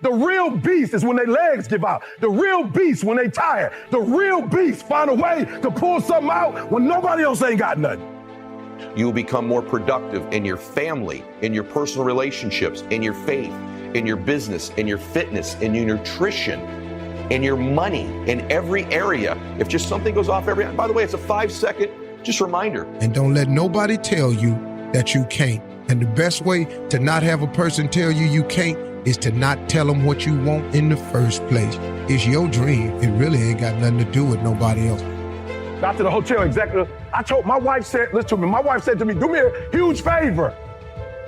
The real beast is when their legs give out. The real beast when they tired. The real beast find a way to pull something out when nobody else ain't got nothing. You will become more productive in your family, in your personal relationships, in your faith, in your business, in your fitness, in your nutrition, in your money, in every area. If just something goes off by the way, it's a 5-second just reminder. And don't let nobody tell you that you can't. And the best way to not have a person tell you you can't is to not tell them what you want in the first place. It's your dream. It really ain't got nothing to do with nobody else. Got to the hotel executive. My wife said, listen to me, my wife said to me, do me a huge favor.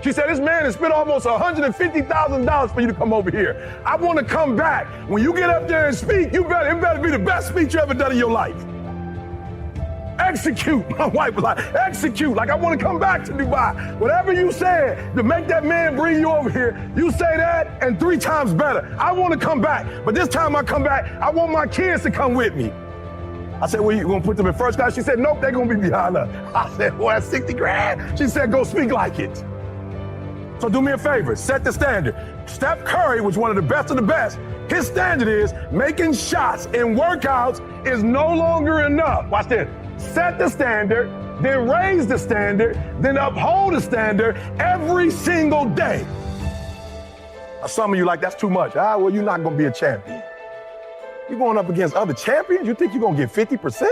She said, this man has spent almost $150,000 for you to come over here. I want to come back. When you get up there and speak, it better be the best speech you ever done in your life. Execute. My wife was like, execute. Like, I want to come back to Dubai. Whatever you said to make that man bring you over here, you say that and 3 times better. I want to come back. But this time I come back, I want my kids to come with me. I said, well, you going to put them in first class? She said, nope, they're going to be behind us. I said, well, that's 60 grand. She said, go speak like it. So do me a favor, set the standard. Steph Curry was one of the best of the best. His standard is making shots in workouts is no longer enough. Watch this. Set the standard, then raise the standard, then uphold the standard every single day. Some of you like, that's too much. Well, you're not going to be a champion. You're going up against other champions? You think you're going to get 50%?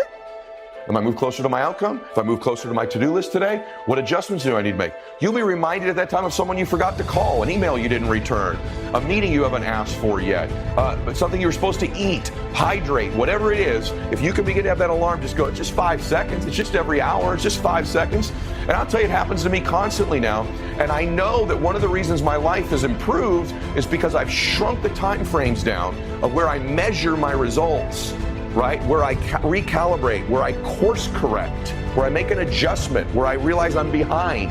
Am I move closer to my outcome? If I move closer to my to-do list today, what adjustments do I need to make? You'll be reminded at that time of someone you forgot to call, an email you didn't return, a meeting you haven't asked for yet, but something you were supposed to eat, hydrate, whatever it is. If you can begin to have that alarm, just go, it's just 5 seconds. It's just every hour. It's just 5 seconds. And I'll tell you, it happens to me constantly now. And I know that one of the reasons my life has improved is because I've shrunk the time frames down of where I measure my results. Right? Where I recalibrate, where I course correct, where I make an adjustment, where I realize I'm behind,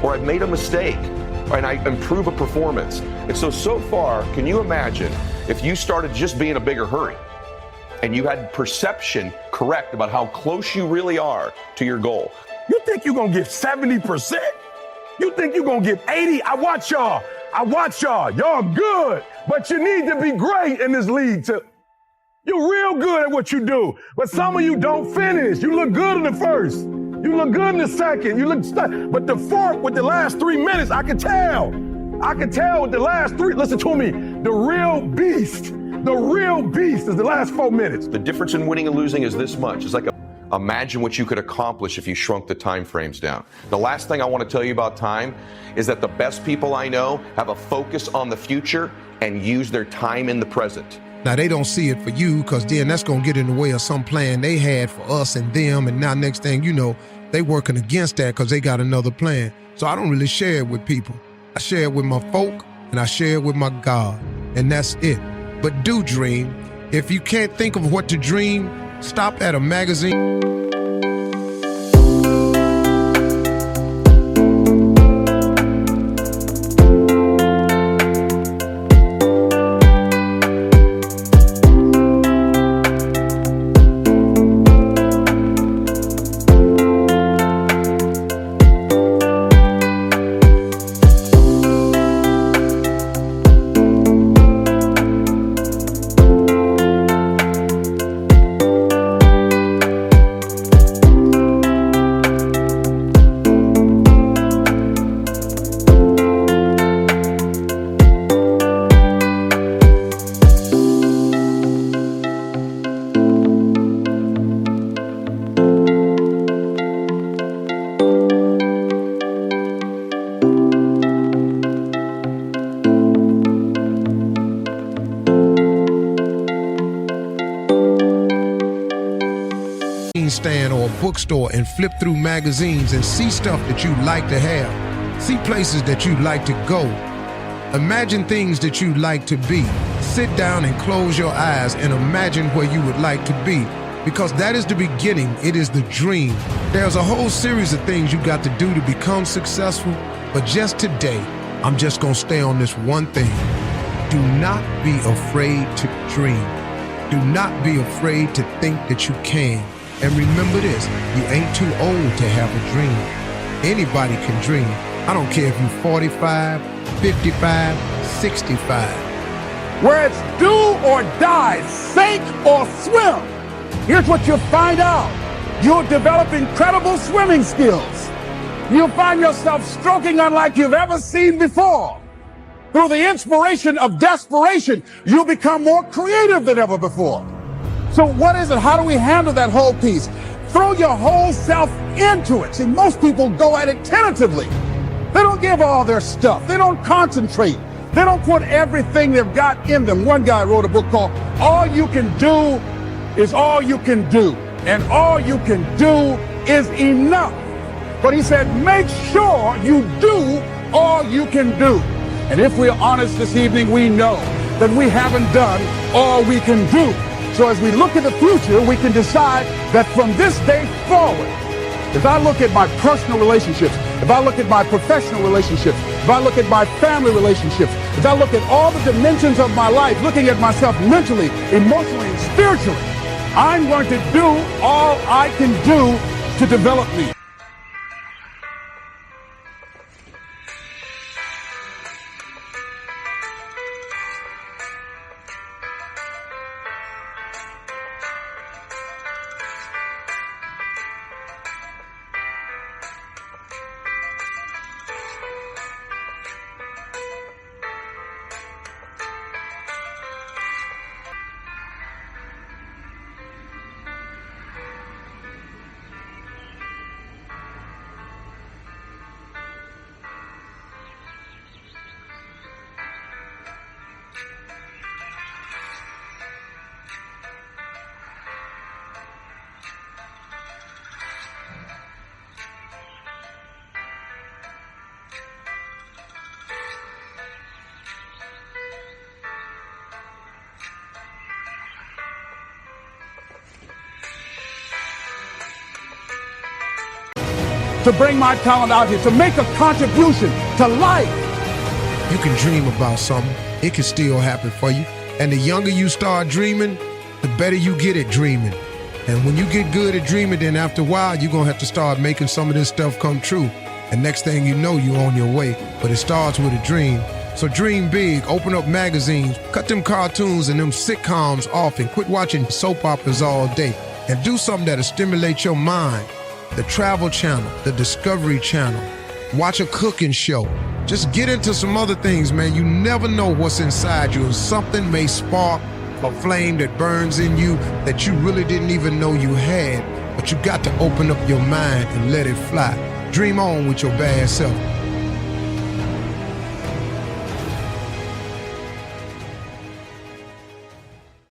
or I've made a mistake, and I improve a performance. And so far, can you imagine if you started just being a bigger hurry and you had perception correct about how close you really are to your goal? You think you're going to get 70%? You think you're going to get 80? I watch y'all. Y'all good, but you need to be great in this league too. You're real good at what you do, but some of you don't finish. You look good in the first. You look good in the second. You look stuck. But the fourth with the last 3 minutes, I can tell. With the last 3. Listen to me. The real beast is the last 4 minutes. The difference in winning and losing is this much. It's like imagine what you could accomplish if you shrunk the time frames down. The last thing I want to tell you about time is that the best people I know have a focus on the future and use their time in the present. Now, they don't see it for you because then that's going to get in the way of some plan they had for us and them. And now next thing you know, they working against that because they got another plan. So I don't really share it with people. I share it with my folk and I share it with my God. And that's it. But do dream. If you can't think of what to dream, stop at a magazine. Stand or a bookstore and flip through magazines and see stuff that you'd like to have. See places that you'd like to go. Imagine things that you'd like to be. Sit down and close your eyes and imagine where you would like to be, because that is the beginning. It is the dream. There's a whole series of things you got to do to become successful, but just today, I'm just gonna stay on this one thing. Do not be afraid to dream. Do not be afraid to think that you can. And remember this, you ain't too old to have a dream. Anybody can dream. I don't care if you're 45, 55, 65. where it's do or die, sink or swim. Here's what you'll find out. You'll develop incredible swimming skills. You'll find yourself stroking unlike you've ever seen before. Through the inspiration of desperation, you'll become more creative than ever before. So what is it? How do we handle that whole piece? Throw your whole self into it. See, most people go at it tentatively. They don't give all their stuff. They don't concentrate. They don't put everything they've got in them. One guy wrote a book called All You Can Do Is All You Can Do. And all you can do is enough. But he said, make sure you do all you can do. And if we're honest this evening, we know that we haven't done all we can do. So as we look at the future, we can decide that from this day forward, if I look at my personal relationships, if I look at my professional relationships, if I look at my family relationships, if I look at all the dimensions of my life, looking at myself mentally, emotionally, and spiritually, I'm going to do all I can do to develop me. To bring my talent out here, to make a contribution to life. You can dream about something. It can still happen for you. And the younger you start dreaming, the better you get at dreaming. And when you get good at dreaming, then after a while, you're going to have to start making some of this stuff come true. And next thing you know, you're on your way. But it starts with a dream. So dream big, open up magazines, cut them cartoons and them sitcoms off and quit watching soap operas all day. And do something that'll stimulate your mind. The Travel Channel, the Discovery Channel, watch a cooking show. Just get into some other things, man. You never know what's inside you. And something may spark a flame that burns in you that you really didn't even know you had. But you got to open up your mind and let it fly. Dream on with your bad self.